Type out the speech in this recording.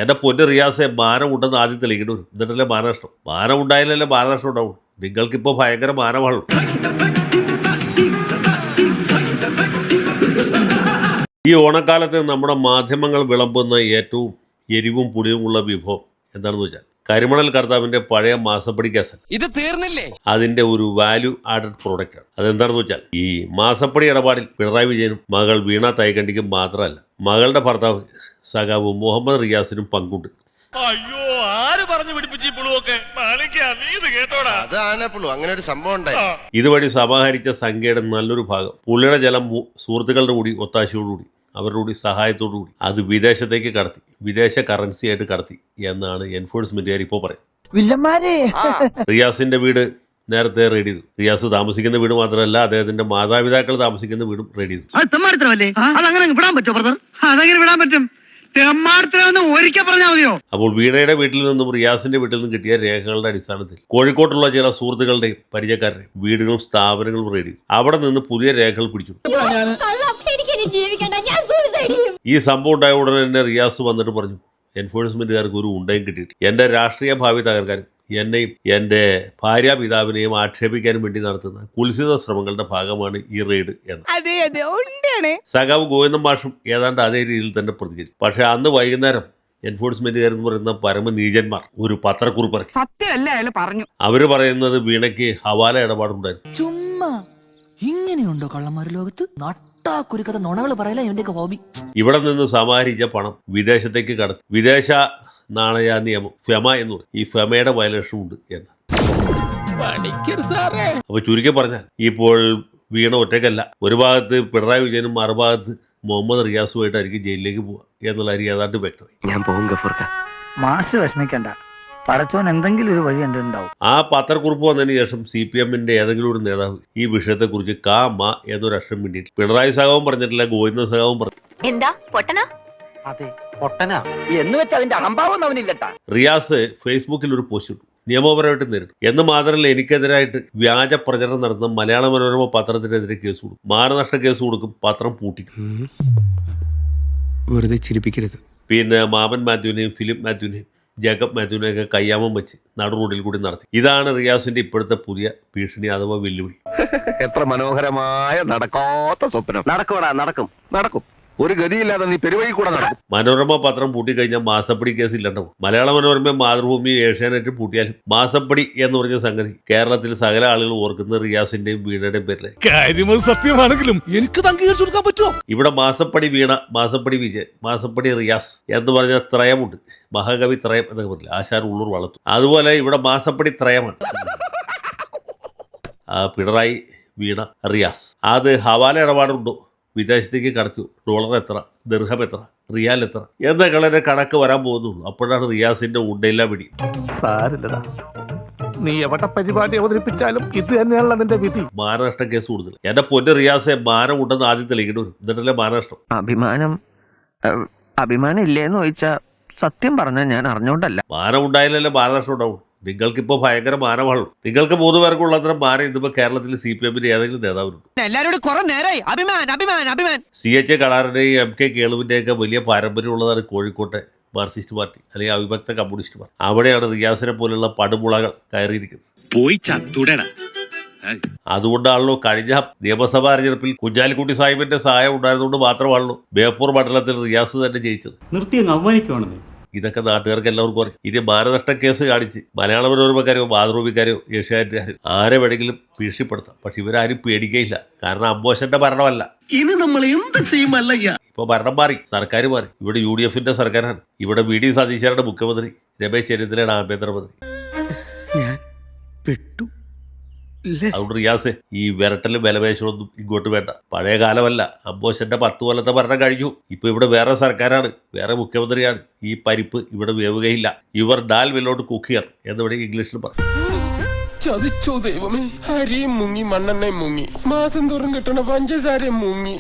എന്റെ പൊന്ന് റിയാസെ, മാനം ഉണ്ടെന്ന് ആദ്യം തെളിയിക്കണം. എന്നിട്ടല്ലേ മാനനഷ്ടം. മാനം ഉണ്ടായാലല്ലേ മാനനഷ്ടം ഉണ്ടാവും. നിങ്ങൾക്കിപ്പോ ഭയങ്കര മാനമാണല്ലോ. ഈ ഓണക്കാലത്ത് നമ്മുടെ മാധ്യമങ്ങൾ വിളമ്പുന്ന ഏറ്റവും എരിവും പുളിയുമുള്ള വിഭവം എന്താണെന്ന് വെച്ചാൽ കരിമണൽ കർത്താവിന്റെ പഴയ മാസപ്പടി കേസൻ. ഇത് തീർന്നില്ലേ? അതിന്റെ ഒരു വാല്യൂ ആഡഡ് പ്രോഡക്റ്റ് ആണ്. അതെന്താണെന്ന് വെച്ചാൽ ഈ മാസപ്പടി ഇടപാടിൽ പിണറായി വിജയനും മകൾ വീണ തൈകണ്ടിക്കും മാത്രമല്ല, മകളുടെ ഭർത്താവ് സഖാവ് മുഹമ്മദ് റിയാസിനും പങ്കുണ്ട്. അയ്യോ, ആര് പറഞ്ഞു പിടിപ്പിച്ചു കേട്ടോടാ? അങ്ങനെ ഒരു സംഭവം ഉണ്ടായി. ഇതുവഴി സമാഹരിച്ച സംഖ്യയുടെ നല്ലൊരു ഭാഗം പുള്ളിയുടെ ജലം സുഹൃത്തുക്കളുടെ കൂടി ഒത്താശയോടുകൂടി അവരുടെ കൂടി സഹായത്തോടുകൂടി അത് വിദേശത്തേക്ക് കടത്തി, വിദേശ കറൻസി ആയിട്ട് കടത്തി എന്നാണ് എൻഫോഴ്സ്മെന്റുകാർ ഇപ്പോൾ പറയുന്നത്. റിയാസിന്റെ വീട് നേരത്തെ റെഡി ചെയ്തു. റിയാസ് താമസിക്കുന്ന വീട് മാത്രമല്ല, അദ്ദേഹത്തിന്റെ മാതാപിതാക്കൾ താമസിക്കുന്ന വീടും റെഡി ചെയ്തു. അപ്പോൾ വീണയുടെ വീട്ടിൽ നിന്നും റിയാസിന്റെ വീട്ടിൽ നിന്നും കിട്ടിയ രേഖകളുടെ അടിസ്ഥാനത്തിൽ കോഴിക്കോട്ടുള്ള ചില സുഹൃത്തുക്കളുടെയും പരിചയക്കാരുടെയും വീടുകളും സ്ഥാപനങ്ങളും റെഡി ചെയ്തു. അവിടെ നിന്ന് പുതിയ രേഖകൾ പിടിച്ചു. ഈ സംഭവം ഉണ്ടായ ഉടനെ തന്നെ റിയാസ് വന്നിട്ട് പറഞ്ഞു, എൻഫോഴ്സ്മെന്റുകാർക്ക് ഒരു ഉണ്ടയും കിട്ടിയിട്ട് എന്റെ രാഷ്ട്രീയ ഭാവി തകർക്കാനും എന്നെയും എന്റെ ഭാര്യാപിതാവിനെയും ആക്ഷേപിക്കാനും വേണ്ടി നടത്തുന്ന കുൽസിത ശ്രമങ്ങളുടെ ഭാഗമാണ് ഈ റെയ്ഡ് എന്ന് സഖാവ് ഗോവിന്ദൻ മാഷും ഏതാണ്ട് അതേ രീതിയിൽ തന്നെ പ്രതികരിച്ചു. പക്ഷെ അന്ന് വൈകുന്നേരം എൻഫോഴ്സ്മെന്റുകാരെന്ന് പറയുന്ന പരമനീചന്മാർ ഒരു പത്രക്കുറിപ്പ് ഇറക്കി. അവര് പറയുന്നത് വീണയ്ക്ക് ഹവാല ഇടപാടുണ്ടായിരുന്നു. ചുമ്മാ ഇങ്ങനെയുണ്ടോ കള്ളന്മാർ ലോകത്ത്? നട്ടാക്കുരുക്കഥ നുണകൾ പറയല ഇവന്റെയൊക്കെ ഹോബി. ഇവിടെ നിന്ന് സമാഹരിച്ച പണം വിദേശത്തേക്ക് കടത്തി. വിദേശ നാണയ നിയമം ഫെമ എന്ന് പറയും. ഈ ഫെമയുടെ വയലേഷൻ ഉണ്ട് എന്ന്. അപ്പൊ ചുരുക്കി പറഞ്ഞാൽ ഇപ്പോൾ വീണ ഒറ്റയ്ക്കല്ല. ഒരു ഭാഗത്ത് പിണറായി വിജയനും മറുഭാഗത്ത് മുഹമ്മദ് റിയാസുമായിട്ടായിരിക്കും ജയിലിലേക്ക് പോവുക എന്നുള്ള കാര്യം ഏതാണ്ട് വ്യക്തമായി. ഞാൻ പോകും ഗഫൂർക്ക. മാഷ് വിഷമിക്കണ്ട, പടച്ചോൻ എന്തെങ്കിലും ഒരു വഴി ഉണ്ടാവും. ആ പത്രക്കുറിപ്പ് വന്നതിന് ശേഷം CPM-ന്റെ ഏതെങ്കിലും ഒരു നേതാവ് ഈ വിഷയത്തെക്കുറിച്ച് എന്നൊരു അക്ഷരം വേണ്ടിയിട്ട് പിണറായി സഖാവും പറഞ്ഞിട്ടില്ല, ഗോവിന്ദ സഖാവും പറഞ്ഞു. എന്താ പൊട്ടനാ? അതെ, പൊട്ടനാ എന്ന് വെച്ച് അതിന്റെ അഹംഭാവം അവനില്ലട്ടാ. റിയാസ് ഫേസ്ബുക്കിൽ ഒരു പോസ്റ്റ് ഇട്ടു, നിയമപരമായിട്ട് നേരിട്ടു എന്ന് മാത്രമല്ല, എനിക്കെതിരായിട്ട് വ്യാജ പ്രചരണം നടത്തുന്ന മലയാള മനോരമ പത്രത്തിനെതിരെ കേസ് കൊടുക്കും, മാനനഷ്ട കേസ് കൊടുക്കും, പത്രം പൂട്ടിക്കും. വെറുതെ ചിരിപ്പിക്കരുത്. പിന്നെ മാമൻ മാത്യുവിനെയും ഫിലിപ്പ് മാത്യുവിനെയും ജേക്കബ് മാത്യുവിനെയൊക്കെ കയ്യാമം വെച്ച് നടു റോഡിൽ കൂടി നടത്തി. ഇതാണ് റിയാസിന്റെ ഇപ്പോഴത്തെ പുതിയ ഭീഷണി അഥവാ വെല്ലുവിളി. എത്ര മനോഹരമായ നടക്കാത്ത സ്വപ്നം. നടക്കും. ഒരു ഗതിയില്ലാതെ നീ പെരുവഴി കൂടെ നടക്കും. മനോരമ പത്രം പൂട്ടിക്കഴിഞ്ഞാൽ മാസപ്പടി കേസ് ഇല്ലണ്ടാവും. മലയാള മനോരമ, മാതൃഭൂമി, ഏഷ്യാനെറ്റ് പൂട്ടിയാലും മാസപ്പടി എന്ന് പറഞ്ഞ സംഗതി കേരളത്തിൽ സകല ആളുകൾ ഓർക്കുന്ന റിയാസിന്റെയും വീണയുടെയും പേരിലെ കാര്യം സത്യമാണെങ്കിലും എനിക്ക് അംഗീകരിച്ചു കൊടുക്കാൻ പറ്റുമോ? ഇവിടെ മാസപ്പടി വീണ, മാസപ്പടി വിജയൻ, മാസപ്പടി റിയാസ് എന്ന് പറഞ്ഞ ത്രയമുണ്ട്. മഹാകവി ത്രയം എന്നൊക്കെ പറയില്ല, ആശാൻ ഉള്ളൂർ വളർത്തു. അതുപോലെ ഇവിടെ മാസപ്പടി ത്രയമാണ്. പിണറായി, വീണ, റിയാസ്. അത് ഹവാല ഇടപാടുണ്ടോ, വിദേശത്തേക്ക് കടത്തി, ഡോളർ എത്ര, ദിർഹം എത്ര, റിയാൽ എത്ര എന്നൊക്കെ കണക്ക് വരാൻ പോകുന്നുള്ളൂ. അപ്പോഴാണ് റിയാസിന്റെ ഉണ്ടയില്ല പിടി. നീ എവിടെ പരിപാടി അവതരിപ്പിച്ചാലും ഇത് തന്നെയാണല്ലോ നിന്റെ വിധി. മാനനഷ്ട കേസ് കൂടുതൽ. എന്റെ പൊന്ന് റിയാസെ, മാനം ഉണ്ടെന്ന് ആദ്യം തെളിയിക്കണം. എന്നിട്ടല്ലേ മാനനഷ്ടം. അഭിമാനം ഇല്ലേന്ന് ചോദിച്ചാ സത്യം പറഞ്ഞാൽ ഞാൻ അറിഞ്ഞോണ്ടല്ല. മാനം ഉണ്ടായാലല്ലേ മാനനഷ്ടം ഉണ്ടാവും. നിങ്ങൾക്കിപ്പോ ഭയങ്കര മാനമാണല്ലോ. നിങ്ങൾക്ക് 3 പേർക്കുള്ള അത്ര മാനം ഇന്നിപ്പോ കേരളത്തിൽ CPM-ന്റെ ഏതെങ്കിലും നേതാവിനുണ്ട്? എല്ലാരോടും കുറെ നേരായി അഭിമാൻ. CH കടാറിന്റെയും MK കേളുവിന്റെയൊക്കെ വലിയ പാരമ്പര്യമുള്ളതാണ് കോഴിക്കോട്ടെ മാർക്സിസ്റ്റ് പാർട്ടി അല്ലെങ്കിൽ അവിഭക്ത കമ്മ്യൂണിസ്റ്റ് പാർട്ടി. അവിടെയാണ് റിയാസിനെ പോലുള്ള പടുമുളകൾ കയറിയിരിക്കുന്നത്. പോയി ചത്തുടടാ. അതുകൊണ്ടാണല്ലോ കഴിഞ്ഞ നിയമസഭാ തെരഞ്ഞെടുപ്പിൽ കുഞ്ഞാലിക്കുട്ടി സാഹിബിന്റെ സഹായം ഉണ്ടായതുകൊണ്ട് മാത്രമാണല്ലോ ബേപ്പൂർ മണ്ഡലത്തിൽ റിയാസ് തന്നെ ജയിച്ചത്. നിർത്തി അങ്ങ് അവമാനിക്കുവാണെന്നേ. ഇതൊക്കെ നാട്ടുകാർക്ക് എല്ലാവർക്കും അറിയാം. ഇനി മാനനഷ്ട കേസ് കാണിച്ച് മലയാള മനോരമക്കാരോ മാതൃഭൂമിക്കാരോ ഏഷ്യാനെറ്റുകാരോ ആരെ വേണമെങ്കിലും ഭീഷണിപ്പെടുത്താം. പക്ഷെ ഇവരാരും പേടിക്കയില്ല. കാരണം അമ്പോഷന്റെ ഭരണമല്ല. ഇനി നമ്മൾ എന്ത് ചെയ്യുമല്ലയ്യ? ഇപ്പൊ ഭരണം മാറി, സർക്കാർ മാറി. ഇവിടെ UDF-ന്റെ സർക്കാരാണ്. ഇവിടെ VD സതീശനാണ് മുഖ്യമന്ത്രി, രമേശ് ചെന്നിത്തലയാണ് ആഭ്യന്തരമന്ത്രി. അതുകൊണ്ട് റിയാസ്, ഈ വിരട്ടലും വിലപേശമൊന്നും ഇങ്ങോട്ട് വേണ്ട. പഴയ കാലമല്ല. അമ്പോഷന്റെ 10 കൊല്ലത്തെ ഭരണം കഴിഞ്ഞു. ഇപ്പൊ ഇവിടെ വേറെ സർക്കാരാണ്, വേറെ മുഖ്യമന്ത്രിയാണ്. ഈ പരിപ്പ് ഇവിടെ വേവുകയില്ല. യുവർ ഡാൽ വിലോട്ട് കുക്കിയർ എന്ന് ഇവിടെ ഇംഗ്ലീഷിൽ പറഞ്ഞു. ചതിച്ചോ ദൈവമേ. അരിയും മുങ്ങി, മണ്ണെണ്ണയും മുങ്ങി, മാസം തോറും കിട്ടണ പഞ്ചസാരയും മുങ്ങി.